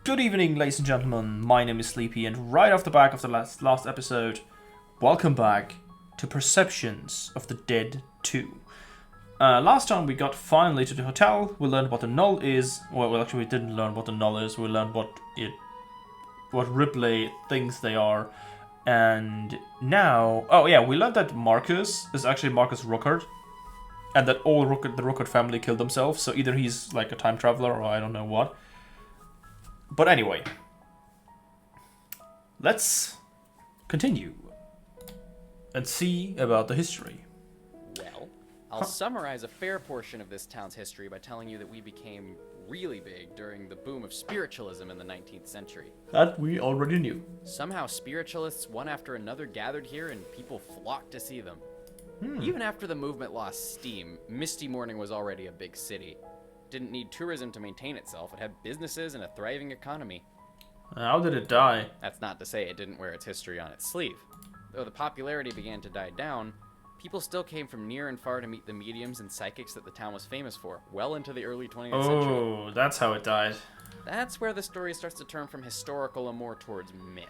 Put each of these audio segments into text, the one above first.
Good evening, ladies and gentlemen. My name is Sleepy, and right off the back of the last episode, welcome back to Perceptions of the Dead 2. Last time we got finally to the hotel. We learned what the null is. Well, actually, we didn't learn what the null is. We learned what Ripley thinks they are, and now, we learned that Marcus is actually Marcus Ruckert, and that all the Ruckert family killed themselves. So either he's like a time traveler, or I don't know what. But anyway, let's continue and see about the history. Well, I'll summarize a fair portion of this town's history by telling you that we became really big during the boom of spiritualism in the 19th century. That we already knew. Somehow spiritualists one after another gathered here and people flocked to see them. Even after the movement lost steam, Misty Morning was already a big city. Didn't need tourism to maintain itself. It had businesses and a thriving economy. How did it die? That's not to say it didn't wear its history on its sleeve. Though the popularity began to die down, people still came from near and far to meet the mediums and psychics that the town was famous for, well into the early 20th century. Oh, that's how it died. That's where the story starts to turn from historical and more towards myth.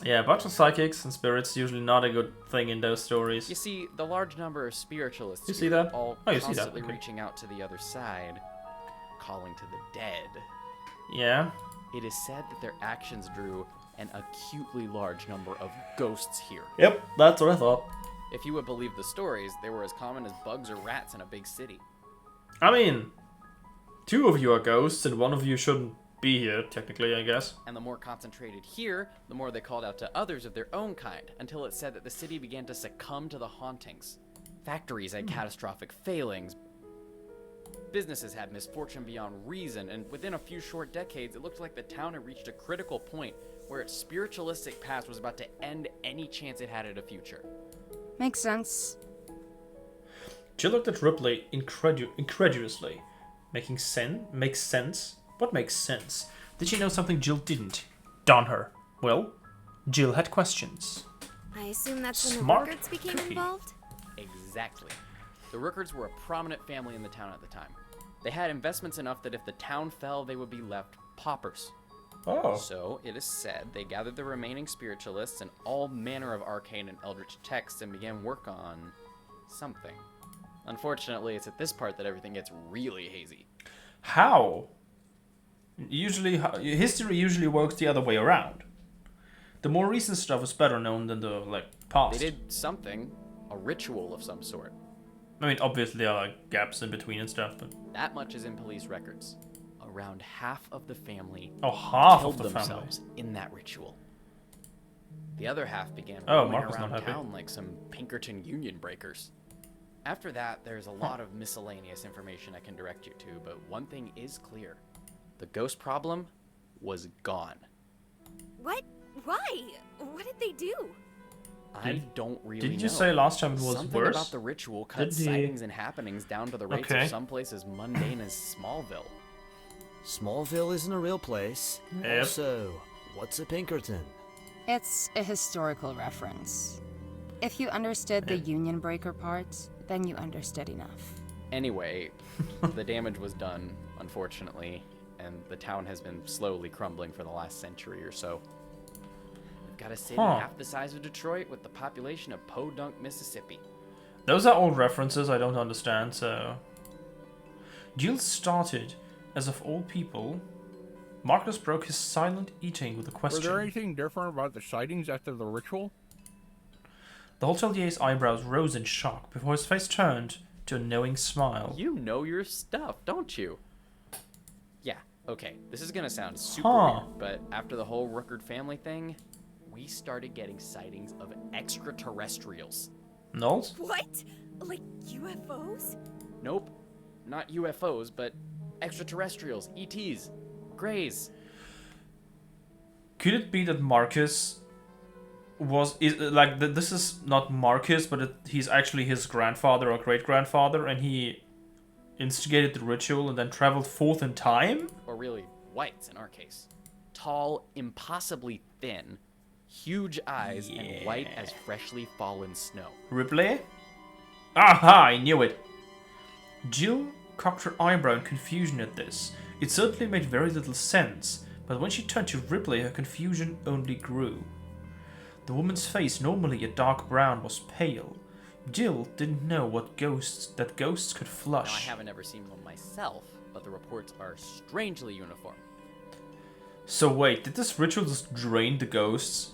Yeah, a bunch of psychics and spirits usually not a good thing in those stories. You see, the large number of spiritualists You see that? all Oh, you see that, constantly okay. reaching out to the other side, calling to the dead. Yeah? It is said that their actions drew an acutely large number of ghosts here. Yep, that's what I thought. If you would believe the stories, they were as common as bugs or rats in a big city. I mean, two of you are ghosts and one of you shouldn't be here, technically, I guess. And the more concentrated here, the more they called out to others of their own kind, until it said that the city began to succumb to the hauntings. Factories had catastrophic failings. Businesses had misfortune beyond reason, and within a few short decades, it looked like the town had reached a critical point where its spiritualistic past was about to end any chance it had at a future. Makes sense. Jill looked at Ripley incredulously. Makes sense? What makes sense? Did she know something Jill didn't? Darn her. Well, Jill had questions. I assume that's when Smart the Rookards became cookie. involved? Exactly. The Rookards were a prominent family in the town at the time. They had investments enough that if the town fell, they would be left paupers. Oh. So, it is said, they gathered the remaining spiritualists and all manner of arcane and eldritch texts and began work on something. Unfortunately, it's at this part that everything gets really hazy. How? History usually works the other way around. The more recent stuff is better known than the, past. They did something, a ritual of some sort. I mean, obviously there are, gaps in between and stuff, but... That much is in police records. Around half of the family Oh, half killed of the family. themselves in that ritual. The other half began Oh, roaming Mark was around not happy. town like some Pinkerton Union breakers. After that, there's a lot of miscellaneous information I can direct you to, but one thing is clear. The ghost problem was gone. What? Why? What did they do? I don't really know. Didn't you say last time it was Something worse? about the ritual cut Did he- sightings and happenings down to the rates Okay. of some place as mundane as Smallville. Smallville isn't a real place. Yep. Also, what's a Pinkerton? It's a historical reference. If you understood the Union Breaker part, then you understood enough. Anyway, the damage was done, unfortunately, and the town has been slowly crumbling for the last century or so. We've got a city half the size of Detroit with the population of Podunk, Mississippi. Those are old references I don't understand, so... Jill started, as of all people. Marcus broke his silent eating with a Was question. there anything different about the sightings after the ritual? The hotelier's eyebrows rose in shock before his face turned to a knowing smile. You know your stuff, don't you? Yeah, okay, this is gonna sound super Huh. weird, but after the whole Rookard family thing, we started getting sightings of extraterrestrials. Knowles? What? Like UFOs? Nope, not UFOs, but extraterrestrials, ETs, Greys. Could it be that Marcus this is not Marcus, but he's actually his grandfather or great-grandfather, and he instigated the ritual and then traveled forth in time? Or really, whites in our case. Tall, impossibly thin, huge eyes, and white as freshly fallen snow. Ripley? Aha, I knew it. Jill cocked her eyebrow in confusion at this. It certainly made very little sense, but when she turned to Ripley, her confusion only grew. The woman's face, normally a dark brown, was pale. Jill didn't know that ghosts could Now, I flush. haven't ever seen one myself, but the reports are strangely uniform. So wait, did this ritual just drain the ghosts?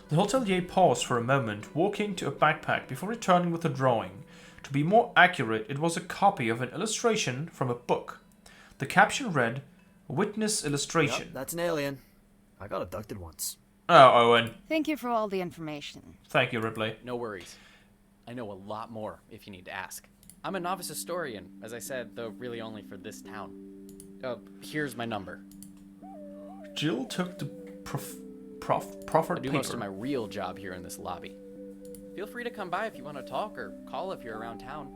The hotelier paused for a moment, walking to a backpack before returning with a drawing. To be more accurate, it was a copy of an illustration from a book. The caption read, "Witness illustration." Yep, that's an alien. I got abducted once. Oh, Owen. Thank you for all the information. Thank you, Ripley. No worries. I know a lot more if you need to ask. I'm a novice historian, as I said, though really only for this town. Here's my number. Jill took the I proffered do paper. most of my real job here in this lobby. Feel free to come by if you want to talk, or call if you're around town.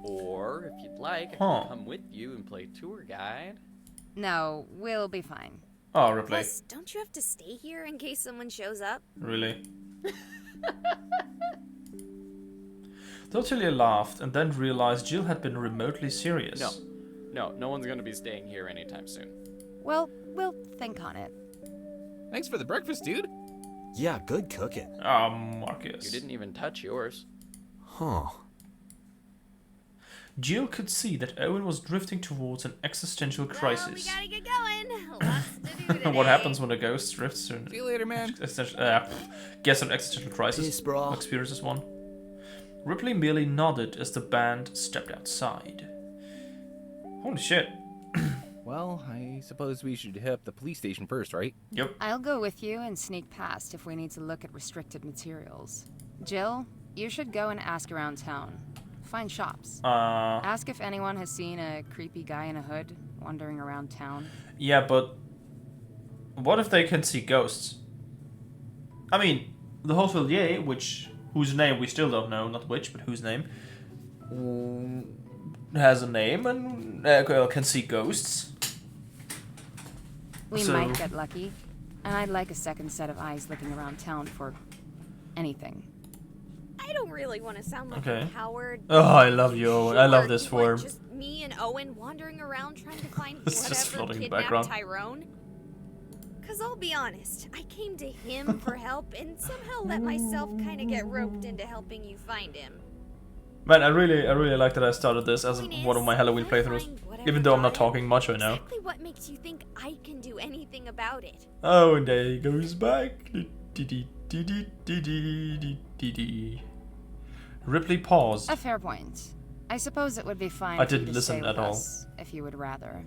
Or, if you'd like, I can come with you and play tour guide. No, we'll be fine. Oh, Ripley. Plus, don't you have to stay here in case someone shows up? Really? The hotelier laughed and then realized Jill had been remotely serious. No one's gonna be staying here anytime soon. Well, we'll think on it. Thanks for the breakfast, dude. Yeah, good cooking. Marcus. You didn't even touch yours. Huh. Jill could see that Owen was drifting towards an existential Well, we crisis. gotta get going. Lots to do today. What happens when a ghost drifts to See you later, man. guess an existential crisis? Peace, bro. Experiences one. Ripley merely nodded as the band stepped outside. Holy shit. Well, I suppose we should hit up the police station first, right? Yep. I'll go with you and sneak past if we need to look at restricted materials. Jill, you should go and ask around town. Find shops. Ask if anyone has seen a creepy guy in a hood wandering around town. Yeah, but what if they can see ghosts? I mean, the hotelier, whose name we still don't know, not which, but whose name, has a name and can see ghosts. We So- might get lucky. And I'd like a second set of eyes looking around town for anything. I don't really want to sound like Okay. a coward. Oh, I love you, Owen. I love Sure, this you want form. Just me and Owen wandering around trying to find It's just whatever floating in the kidnapped background. Tyrone. Cause I'll be honest, I came to him for help and somehow let myself kind of get roped into helping you find him. Man, I really like that I started this as Point one of is, my Halloween I playthroughs. find whatever Even though I'm not got him, talking much right now. Exactly what makes you think I can do anything about it? Oh, and there he goes back. Ripley paused. A fair point. I suppose it would be fine I for you didn't to listen stay at with all. us, if you would rather.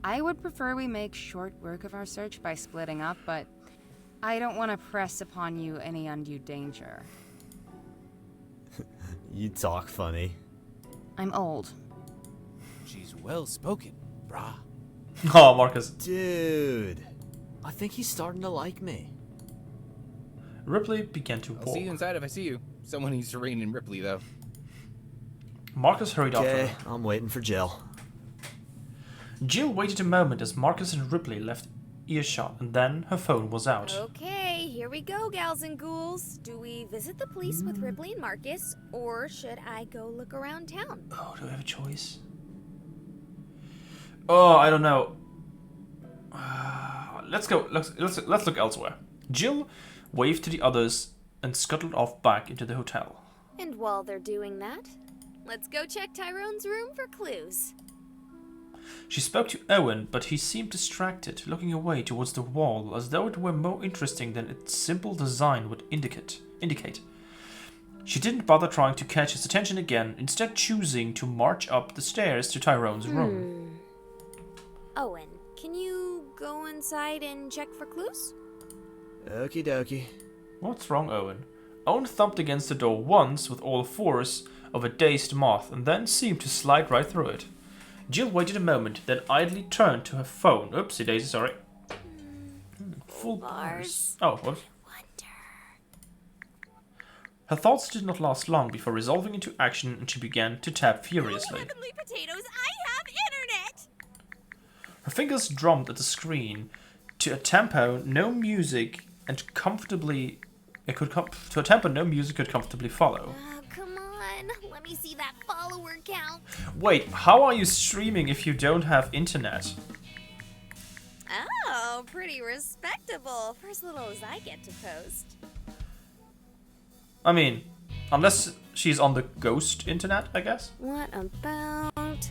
I would prefer we make short work of our search by splitting up, but I don't want to press upon you any undue danger. You talk funny. I'm old. She's well spoken, brah. Oh, Marcus. Dude. I think he's starting to like me. Ripley began to I'll walk. see you inside if I see you. Someone needs to rein in Ripley, though. Marcus hurried after Okay, her. I'm waiting for Jill. Jill waited a moment as Marcus and Ripley left earshot, and then her phone was out. Okay, here we go, gals and ghouls. Do we visit the police with Ripley and Marcus, or should I go look around town? Oh, do I have a choice? Oh, I don't know. Let's go. Let's look elsewhere. Jill waved to the others and scuttled off back into the hotel. And while they're doing that, let's go check Tyrone's room for clues. She spoke to Owen, but he seemed distracted, looking away towards the wall as though it were more interesting than its simple design would indicate. She didn't bother trying to catch his attention again, instead choosing to march up the stairs to Tyrone's room. Owen, can you go inside and check for clues? Okie dokie. What's wrong, Owen? Owen thumped against the door once with all force of a dazed moth and then seemed to slide right through it. Jill waited a moment, then idly turned to her phone. Oopsie daisy, sorry. Full bars. Oh, what? Wonder. Her thoughts did not last long before resolving into action, and she began to tap furiously. Heavenly potatoes, I have internet! Her fingers drummed at the screen to a tempo no music could comfortably follow. Oh, come on. Let me see that follow follower count. Wait, how are you streaming if you don't have internet? Oh, pretty respectable for as little as I get to post. I mean, unless she's on the ghost internet, I guess. What about...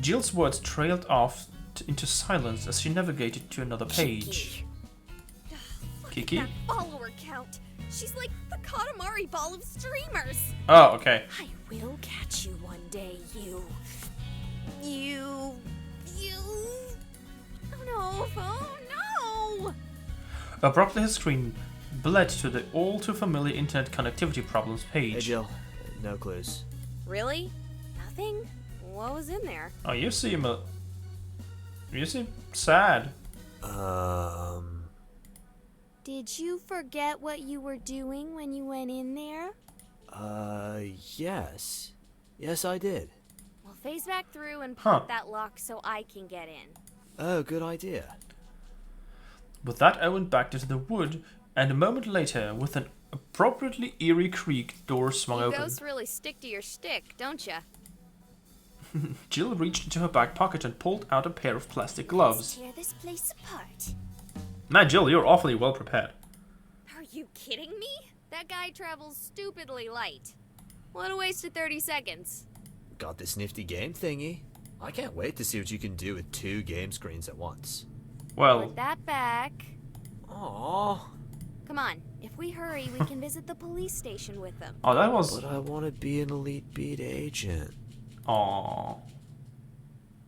Jill's words trailed off into silence as she navigated to another page. Kiki? That follower count. She's like the Katamari ball of streamers. Oh, okay. I will catch you one day, you. Oh no, oh no! Abruptly, his screen bled to the all too familiar internet connectivity problems page. Hey, Jill. No clues. Really? Nothing? What was in there? Oh, you seem sad. Did you forget what you were doing when you went in there? Yes. Yes, I did. Well, phase back through and pop that lock so I can get in. Oh, good idea. With that, Owen backed into the wood, and a moment later, with an appropriately eerie creak, doors swung open. Ghosts really stick to your stick, don't ya? Jill reached into her back pocket and pulled out a pair of plastic gloves. Tear this place apart. Man, Jill, you're awfully well prepared. Are you kidding me? That guy travels stupidly light. What a waste of 30 seconds. Got this nifty game thingy. I can't wait to see what you can do with 2 game screens at once. Well, Put that back. Aww. Come on, if we hurry, we can visit the police station with them. oh, that was... But I want to be an elite beat agent. Aww.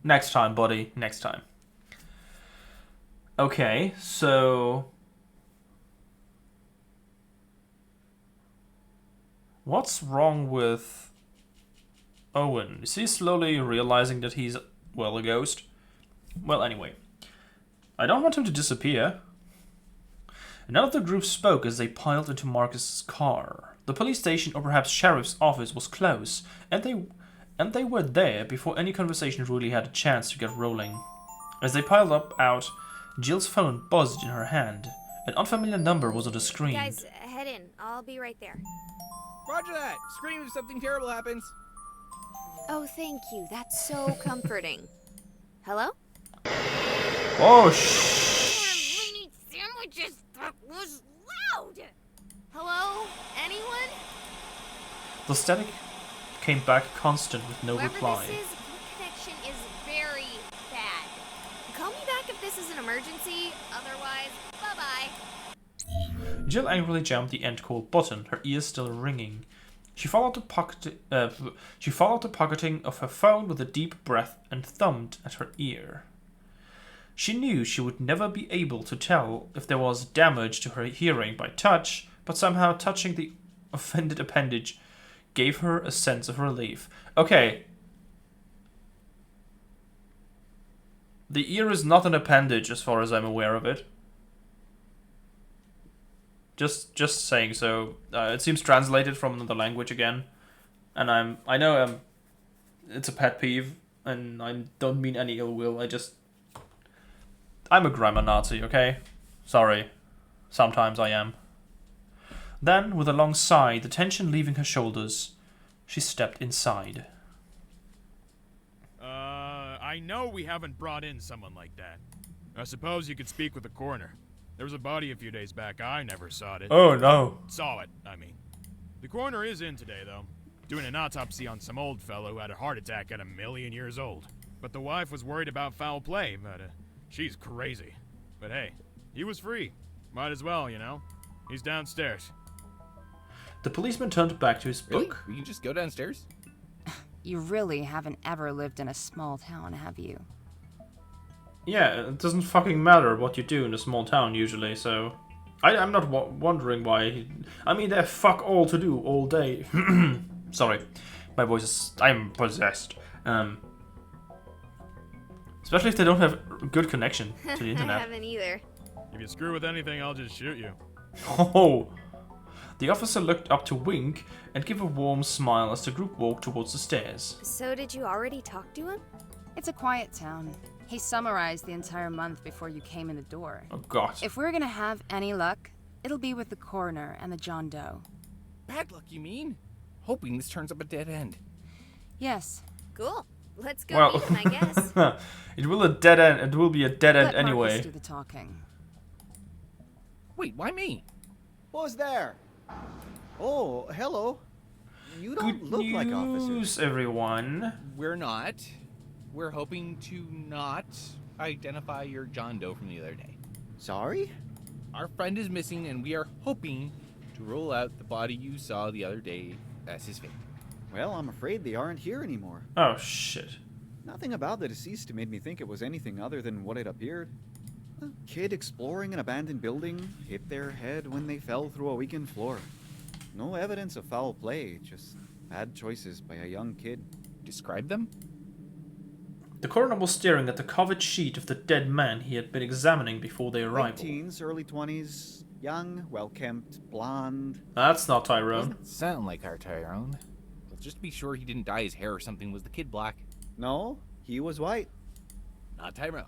Next time, buddy. Next time. Okay, so... what's wrong with Owen? Is he slowly realizing that he's, well, a ghost? Well, anyway. I don't want him to disappear. None of the group spoke as they piled into Marcus's car. The police station, or perhaps sheriff's office, was close, and they were there before any conversation really had a chance to get rolling. As they piled up out, Jill's phone buzzed in her hand. An unfamiliar number was on the screen. Guys, head in. I'll be right there. Roger that! Scream if something terrible happens. Oh, thank you. That's so comforting. Hello? Oh, Mini sandwiches. That was loud. Hello? Anyone? The static came back constant with no Whoever reply. this is, the connection is very bad. Call me back if this is an emergency. Otherwise, bye-bye. Jill angrily jammed the end call button, her ears still ringing. She followed the pocketing of her phone with a deep breath and thumbed at her ear. She knew she would never be able to tell if there was damage to her hearing by touch, but somehow touching the offended appendage gave her a sense of relief. Okay. The ear is not an appendage as far as I'm aware of it. Just saying so. It seems translated from another language again. And I know it's a pet peeve, and I don't mean any ill will. I'm a grammar Nazi, okay? Sorry. Sometimes I am. Then, with a long sigh, the tension leaving her shoulders, she stepped inside. I know we haven't brought in someone like that. I suppose you could speak with the coroner. There was a body a few days back. I never saw it. Oh, no. Saw it, I mean. The coroner is in today, though. Doing an autopsy on some old fellow who had a heart attack at 1,000,000 years old. But the wife was worried about foul play, but, she's crazy. But hey, he was free. Might as well, you know. He's downstairs. The policeman turned back to his Really? book. We can just go downstairs? You really haven't ever lived in a small town, have you? Yeah, it doesn't fucking matter what you do in a small town usually, so... I'm not wondering why... I mean, they have fuck all to do all day. Sorry. My voice is... I'm possessed. Especially if they don't have good connection to the internet. I haven't either. If you screw with anything, I'll just shoot you. Oh! The officer looked up to wink and give a warm smile as the group walked towards the stairs. So did you already talk to him? It's a quiet town. He summarized the entire month before you came in the door. Oh god. If we're gonna have any luck, it'll be with the coroner and the John Doe. Bad luck, you mean? Hoping this turns up a dead end. Yes. Cool. Let's go Well, meet him, I guess. it will a dead end. It will be a dead end Let Marcus anyway. do the talking. Wait, why me? Who's there? Oh, hello. You don't Good look like officers. news, everyone. We're not. We're hoping to not identify your John Doe from the other day. Sorry? Our friend is missing, and we are hoping to rule out the body you saw the other day as his fate. Well, I'm afraid they aren't here anymore. Oh shit. Nothing about the deceased made me think it was anything other than what it appeared. A kid exploring an abandoned building hit their head when they fell through a weakened floor. No evidence of foul play, just bad choices by a young kid. Describe them? The coroner was staring at the covered sheet of the dead man he had been examining before their Late arrival. teens, early 20s, young, well-kempt, blonde. That's not Tyrone. Doesn't sound like our Tyrone. But just to be sure he didn't dye his hair or something, was the kid black? No, he was white. Not Tyrone.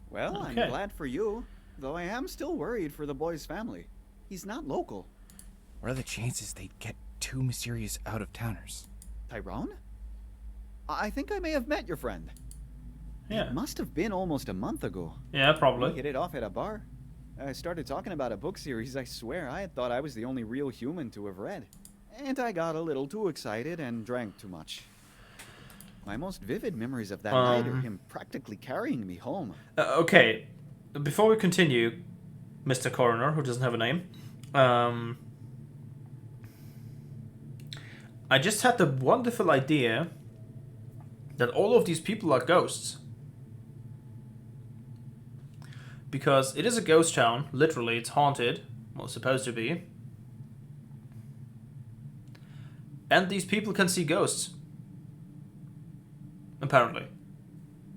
Well, Okay. I'm glad for you, though I am still worried for the boy's family. He's not local. What are the chances they'd get two mysterious out-of-towners? Tyrone? I think I may have met your friend. Yeah. It must have been almost a month ago. Yeah, We probably. hit it off at a bar. I started talking about a book series I swear I had thought I was the only real human to have read. And I got a little too excited and drank too much. My most vivid memories of that night are him practically carrying me home. Okay, before we continue, Mr. Coroner, who doesn't have a name, I just had the wonderful idea that all of these people are ghosts. Because it is a ghost town, literally, it's haunted, well, it's supposed to be. And these people can see ghosts. Apparently.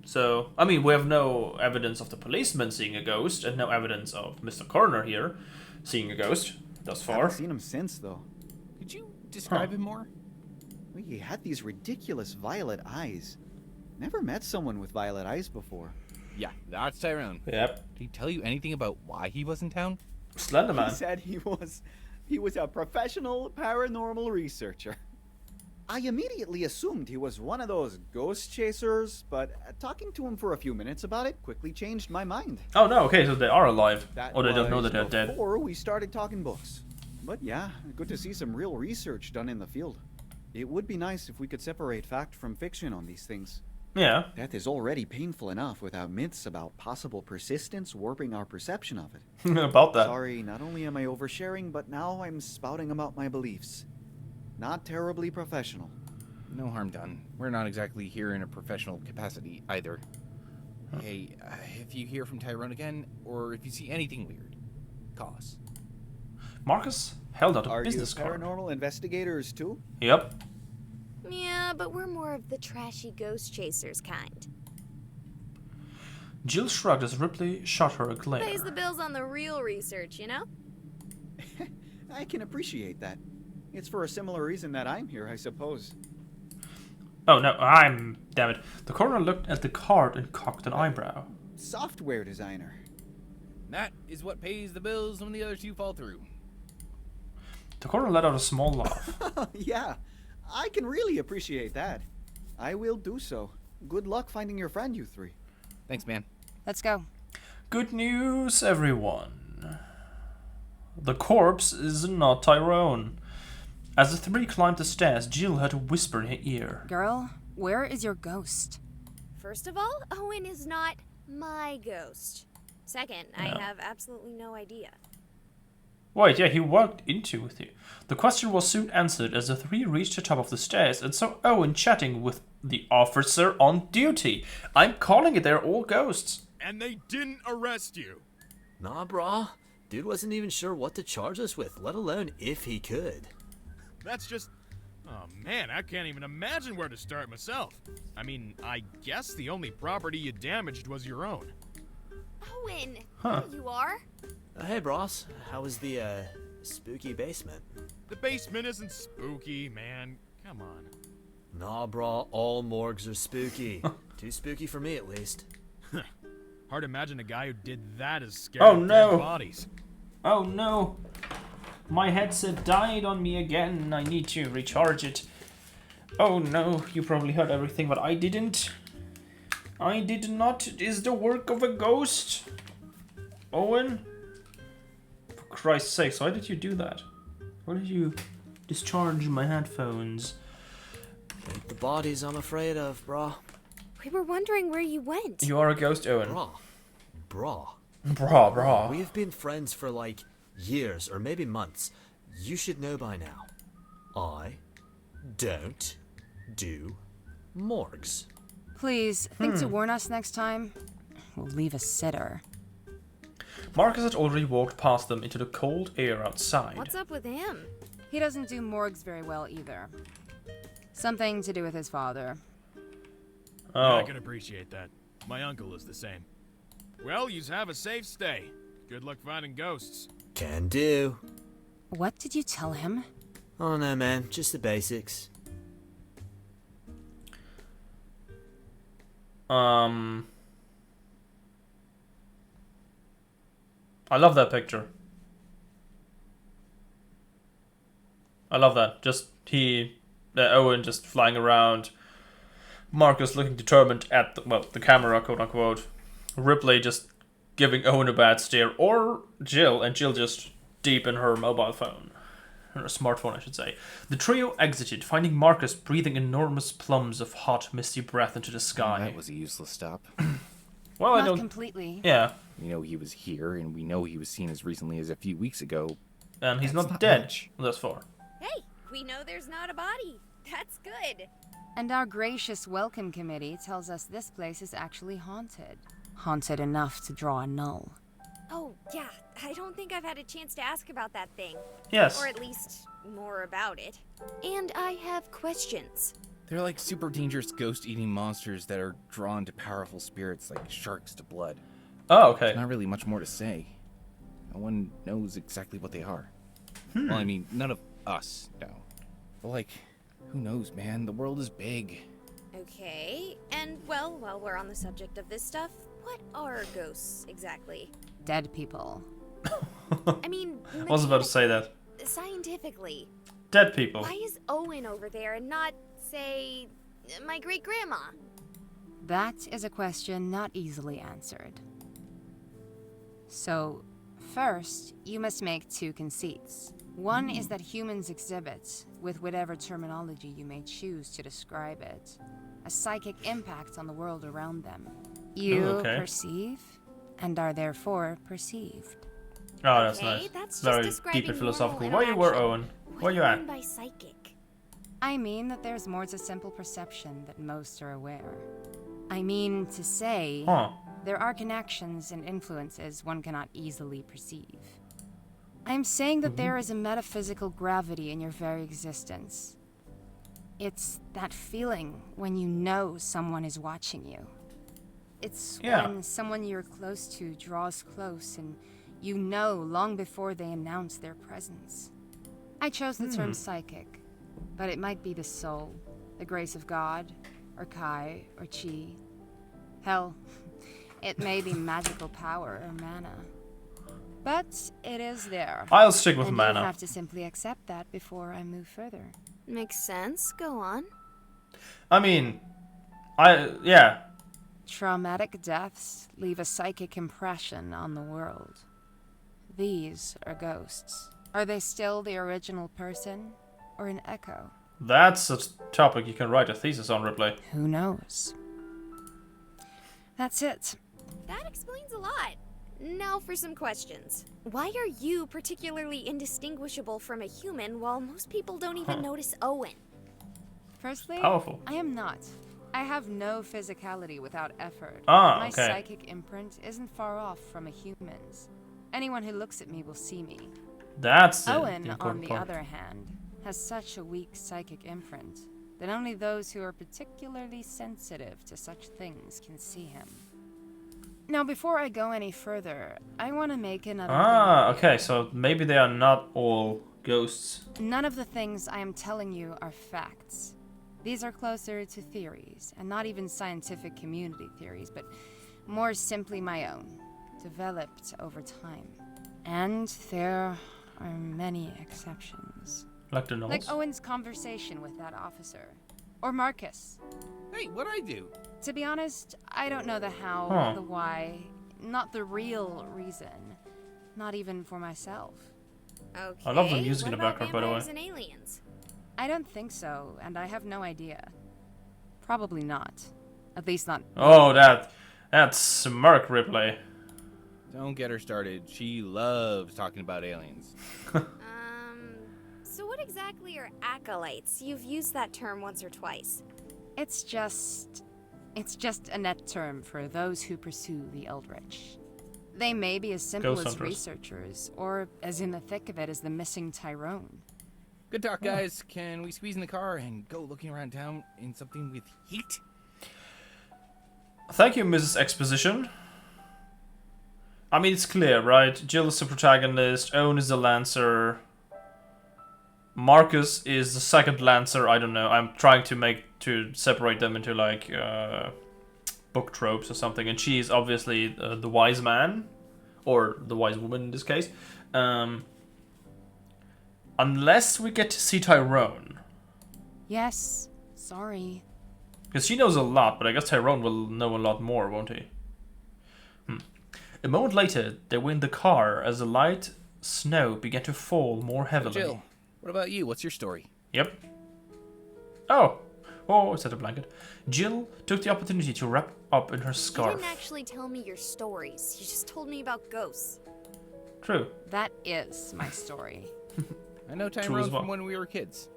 So, I mean, we have no evidence of the policeman seeing a ghost, and no evidence of Mr. Coroner here seeing a ghost thus far. Haven't seen him since, though. Could you describe him more? He had these ridiculous violet eyes. Never met someone with violet eyes before. Yeah, that's Tyrone. Yep. Did he tell you anything about why he was in town? Slenderman. He said he was a professional paranormal researcher. I immediately assumed he was one of those ghost chasers, but talking to him for a few minutes about it quickly changed my mind. Oh no, okay, so they are alive. That Or they don't know was that they're dead. Before we started talking books. But yeah, good to see some real research done in the field. It would be nice if we could separate fact from fiction on these things. Yeah. Death is already painful enough without myths about possible persistence warping our perception of it. About that. Sorry, not only am I oversharing, but now I'm spouting about my beliefs. Not terribly professional. No harm done. We're not exactly here in a professional capacity either. Hey, if you hear from Tyrone again, or if you see anything weird, call us. Marcus held out a Are you business card. paranormal investigators too? Yep. Yeah, but we're more of the trashy ghost chasers kind. Jill shrugged as Ripley shot her a glare. Pays the bills on the real research, you know? I can appreciate that. It's for a similar reason that I'm here, I suppose. Oh no, damn it. The coroner looked at the card and cocked an eyebrow. Software designer. That is what pays the bills when the other two fall through. The coroner let out a small laugh. Yeah, I can really appreciate that. I will do so. Good luck finding your friend, you three. Thanks, man. Let's go. Good news, everyone. The corpse is not Tyrone. As the three climbed the stairs, Jill heard a whisper in her ear. Girl, where is your ghost? First of all, Owen is not my ghost. Second, I have absolutely no idea. Wait, yeah, he walked into with you. The question was soon answered as the three reached the top of the stairs and saw Owen chatting with the officer on duty. I'm calling it, they're all ghosts. And they didn't arrest you. Nah, brah. Dude wasn't even sure what to charge us with, let alone if he could. That's just... Oh man, I can't even imagine where to start myself. I mean, I guess the only property you damaged was your own. Owen, Huh. there you are. Hey, bros. How was the, spooky basement? The basement isn't spooky, man. Come on. Nah, brah. All morgues are spooky. Too spooky for me, at least. Hard to imagine a guy who did that is scared Oh, of no. dead bodies. Oh no. My headset died on me again. I need to recharge it. Oh no, you probably heard everything, but I didn't. I did not. It is the work of a ghost. Owen? For Christ's sakes, why did you do that? Why did you discharge my headphones? The bodies I'm afraid of, brah. We were wondering where you went. You are a ghost, Owen. Brah. Brah. We have been friends for like years or maybe months. You should know by now. I don't do morgues. Please, think to warn us next time. We'll leave a sitter. Marcus had already walked past them into the cold air outside. What's up with him? He doesn't do morgues very well either. Something to do with his father. Oh. I can appreciate that. My uncle is the same. Well, yous have a safe stay. Good luck finding ghosts. Can do. What did you tell him? Oh no, man. Just the basics. I love that picture. I love that. Just Owen just flying around. Marcus looking determined at the camera, quote unquote. Ripley just giving Owen a bad stare, or Jill, and Jill just deep in her mobile phone. Her smartphone, I should say. The trio exited, finding Marcus breathing enormous plumes of hot, misty breath into the sky. That was a useless stop. Well, Not I don't. completely. Yeah, We know he was here, and we know he was seen as recently as a few weeks ago. and he's That's not not dead much. thus far. Hey, we know there's not a body. That's good. And our gracious welcome committee tells us this place is actually haunted. Haunted enough to draw a null. Oh, yeah. I don't think I've had a chance to ask about that thing. Yes. Or at least more about it. And I have questions. They're like super dangerous ghost-eating monsters that are drawn to powerful spirits like sharks to blood. Oh, okay. There's not really much more to say. No one knows exactly what they are. Well, I mean, none of us know. But like, who knows, man? The world is big. Okay. And, well, while we're on the subject of this stuff, what are ghosts exactly? Dead people. I mean, I was about to say that. scientifically. Dead people. Why is Owen over there and not, say, my great-grandma? That is a question not easily answered. So, first, you must make two conceits. One is that humans exhibit, with whatever terminology you may choose to describe it, a psychic impact on the world around them. You okay. perceive, and are therefore perceived. Oh, that's Okay, nice. that's just Very describing deep and normal philosophical. Where you were, interaction. Owen? What Where do you you at? mean by psychic? I mean that there's more to simple perception that most are aware. I mean to say, Huh. there are connections and influences one cannot easily perceive. I am saying that there is a metaphysical gravity in your very existence. It's that feeling when you know someone is watching you. It's Yeah. when someone you're close to draws close and you know long before they announce their presence. I chose the term psychic, but it might be the soul, the grace of God, or Kai, or Chi. Hell, it may be magical power or mana. But it is there. I'll stick with And mana. you have to simply accept that before I move further. Makes sense. Go on. I mean, yeah. Traumatic deaths leave a psychic impression on the world. These are ghosts. Are they still the original person, or an echo? That's a topic you can write a thesis on, Ripley. Who knows? That's it. That explains a lot. Now for some questions. Why are you particularly indistinguishable from a human while most people don't even notice Owen? Firstly, Powerful. I am not. I have no physicality without effort. Ah, My okay. psychic imprint isn't far off from a human's. Anyone who looks at me will see me. That's the Owen, on important the part. other hand, has such a weak psychic imprint that only those who are particularly sensitive to such things can see him. Now, before I go any further, I want to make another Ah, thing clear. okay, so maybe they are not all ghosts. None of the things I am telling you are facts. These are closer to theories, and not even scientific community theories, but more simply my own, developed over time. And there are many exceptions. Like the nose. Like Owen's conversation with that officer. Or Marcus. Hey, what'd I do? To be honest, I don't know the how, Huh. the why, not the real reason. Not even for myself. Okay. I love the music in what the about background, by the way. vampires and aliens? I don't think so, and I have no idea. Probably not. At least not. Oh, that smirk Ripley. Don't get her started. She loves talking about aliens. So what exactly are acolytes? You've used that term once or twice. It's just a net term for those who pursue the Eldritch. They may be as simple Ghost as hunters. researchers, or as in the thick of it as the missing Tyrone. Good talk, guys. Can we squeeze in the car and go looking around town in something with heat? Thank you, Mrs. Exposition. I mean, it's clear, right? Jill is the protagonist, Owen is the Lancer, Marcus is the second Lancer, I don't know. I'm trying to separate them into, like, book tropes or something, and she is obviously the wise man, or the wise woman in this case. Unless we get to see Tyrone. Yes, sorry. Because she knows a lot, but I guess Tyrone will know a lot more, won't he? A moment later, they were in the car as the light snow began to fall more heavily. Jill, what about you? What's your story? Yep. Oh, it's at a blanket. Jill took the opportunity to wrap up in her You scarf. didn't actually tell me your stories. You just told me about ghosts. True. That is my story. I know True Tyrone as well. from when we were kids.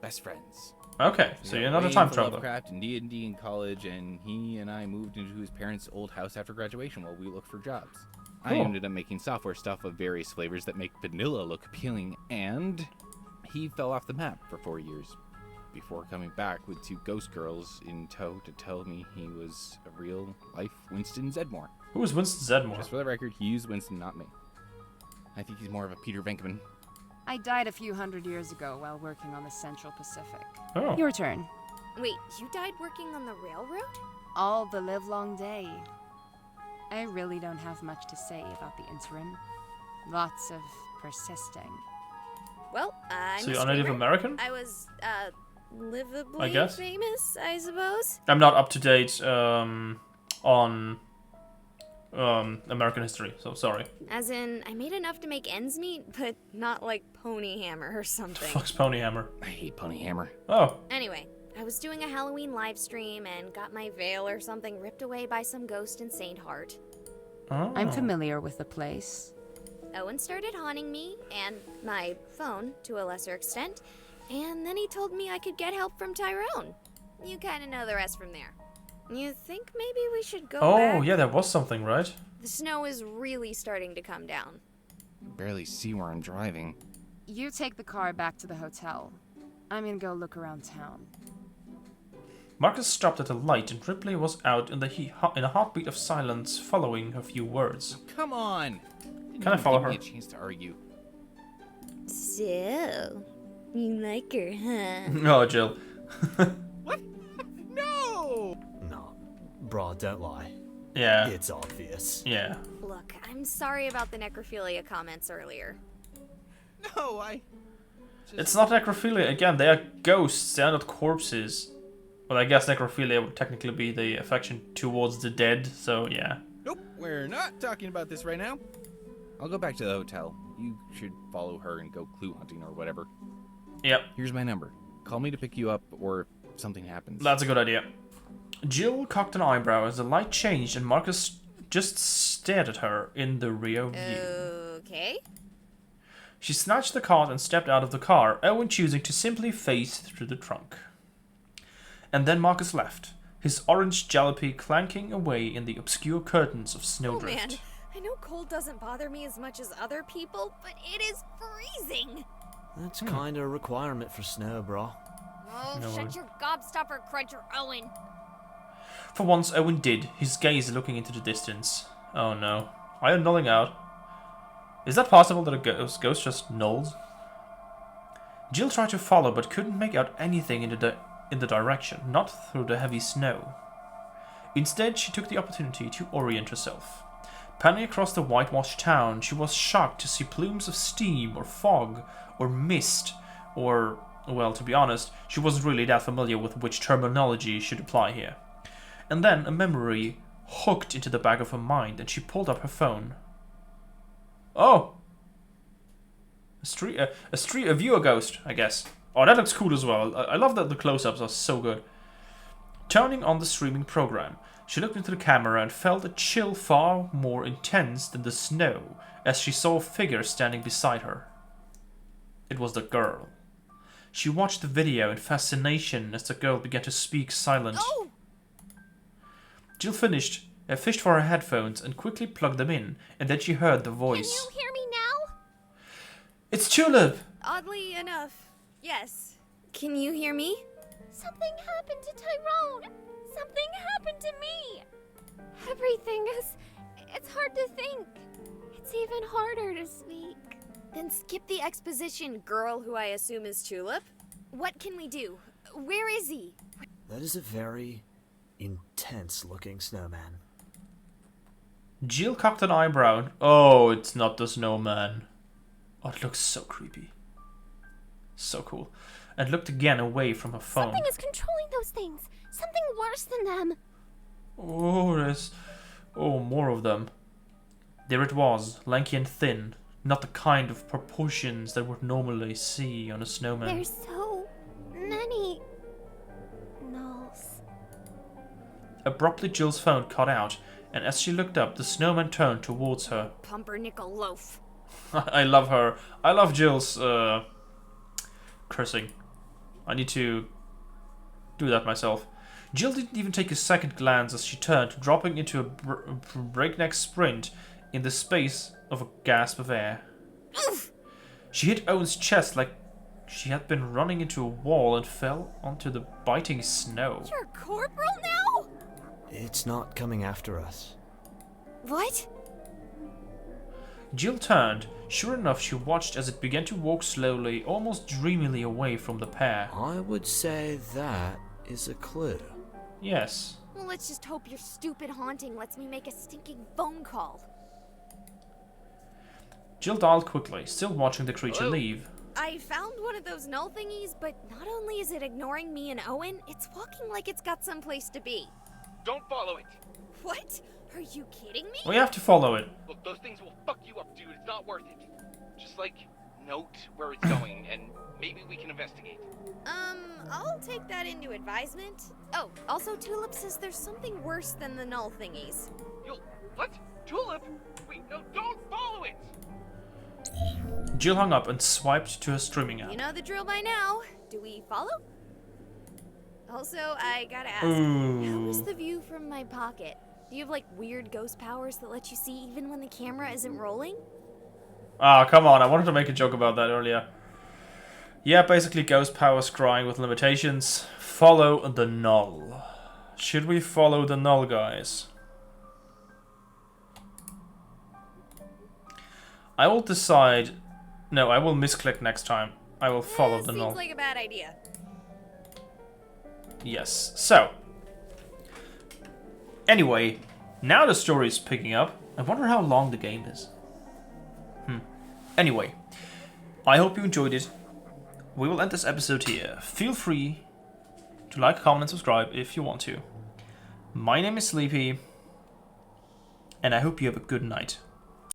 Best friends. Okay, so We you're got not a way time into traveler. Lovecraft and D&D in college, and he and I moved into his parents' old house after graduation while we looked for jobs. I Cool. ended up making software stuff of various flavors that make vanilla look appealing, and he fell off the map for 4 years before coming back with 2 ghost girls in tow to tell me he was a real-life Winston Zedmore. Who is Winston Zedmore? Just for the record, he used Winston, not me. I think he's more of a Peter Venkman. I died a few hundred years ago while working on the Central Pacific. Oh. Your turn. Wait, you died working on the railroad? All the livelong day. I really don't have much to say about the interim. Lots of persisting. Well, I'm So a you're a Native streamer. American? I was, livably I guess. famous, I suppose. I'm not up to date on American history, so sorry. As in, I made enough to make ends meet, but not like Pony Hammer or something. Fuck's Ponyhammer. I hate Ponyhammer. Oh, Anyway, I was doing a Halloween live stream and got my veil or something ripped away by some ghost in St. Heart. I'm familiar with the place. Owen started haunting me, and my phone, to a lesser extent, and then he told me I could get help from Tyrone. You kinda know the rest from there. You think maybe we should go back? Oh, yeah, there was something, right? The snow is really starting to come down. I barely see where I'm driving. You take the car back to the hotel. I'm gonna go look around town. Marcus stopped at a light and Ripley was out in in a heartbeat of silence following her few words. Come on! Didn't Can I even follow give me her? a chance to argue. So, you like her, huh? Oh, Jill. What? No! No, brah, don't lie. Yeah. It's obvious. Yeah. Look, I'm sorry about the necrophilia comments earlier. No, I... It's not necrophilia. Again, they are ghosts. They are not corpses. Well, I guess necrophilia would technically be the affection towards the dead, so yeah. Nope, we're not talking about this right now. I'll go back to the hotel. You should follow her and go clue hunting or whatever. Yep, Here's my number. Call me to pick you up or if something happens. that's a good idea. Jill cocked an eyebrow as the light changed and Marcus just stared at her in the rear view. Okay. She snatched the card and stepped out of the car, Owen choosing to simply face through the trunk. And then Marcus left, his orange jalopy clanking away in the obscure curtains of Oh snowdrift. man, I know cold doesn't bother me as much as other people, but it is freezing. That's kinda a requirement for snow, brah. Oh, No shut worries. your gobstopper, Cruncher Owen. For once, Owen did, his gaze looking into the distance. Oh no. Are you nulling out? Is that possible that a ghost just nulls? Jill tried to follow but couldn't make out anything in the direction, not through the heavy snow. Instead, she took the opportunity to orient herself. Panning across the whitewashed town, she was shocked to see plumes of steam or fog or mist or Well, to be honest, she wasn't really that familiar with which terminology should apply here. And then a memory hooked into the back of her mind, and she pulled up her phone. Oh! A viewer ghost, I guess. Oh, that looks cool as well. I love that the close-ups are so good. Turning on the streaming program, she looked into the camera and felt a chill far more intense than the snow as she saw a figure standing beside her. It was the girl. She watched the video in fascination as the girl began to speak silent. Oh! Jill fished for her headphones and quickly plugged them in, and then she heard the voice. Can you hear me now? It's Tulip! Oddly enough, yes. Can you hear me? Something happened to Tyrone. Something happened to me. Everything is... It's hard to think. It's even harder to speak. Then skip the exposition, girl who I assume is Tulip. What can we do? Where is he? That is a very intense-looking snowman. Jill cocked an eyebrow. Oh, it's not the snowman. Oh, it looks so creepy. So cool. And looked again away from her phone. Something is controlling those things. Something worse than them. Oh, there's... Oh, more of them. There it was, lanky and thin. Not the kind of proportions that would normally see on a snowman. There's so many... nulls. Abruptly, Jill's phone cut out, and as she looked up, the snowman turned towards her. Pumpernickel loaf. I love her. I love Jill's cursing. I need to do that myself. Jill didn't even take a second glance as she turned, dropping into a breakneck sprint in the space of a gasp of air. Oof! She hit Owen's chest like she had been running into a wall and fell onto the biting snow. You're corporal now? It's not coming after us. What? Jill turned. Sure enough, she watched as it began to walk slowly, almost dreamily away from the pair. I would say that is a clue. Yes. Well, let's just hope your stupid haunting lets me make a stinking phone call. Jill dialed quickly, still watching the creature Hello? leave. I found one of those null thingies, but not only is it ignoring me and Owen, it's walking like it's got someplace to be. Don't follow it. What? Are you kidding me? We have to follow it. Look, those things will fuck you up, dude. It's not worth it. Just, note where it's going, and maybe we can investigate. I'll take that into advisement. Oh, also Tulip says there's something worse than the null thingies. What? Tulip? Wait, no, don't follow it! Jill hung up and swiped to her streaming app. You know the drill by now. Do we follow? Also, I gotta ask, how is the view from my pocket? Do you have, weird ghost powers that let you see even when the camera isn't rolling? Ah, come on, I wanted to make a joke about that earlier. Yeah, basically ghost power scrying with limitations. Follow the null. Should we follow the null, guys? I will decide... No, I will misclick next time. I will follow the null. Seems like a bad idea. Yes, so... Anyway, now the story is picking up. I wonder how long the game is. Anyway, I hope you enjoyed it. We will end this episode here. Feel free to like, comment, and subscribe if you want to. My name is Sleepy, and I hope you have a good night.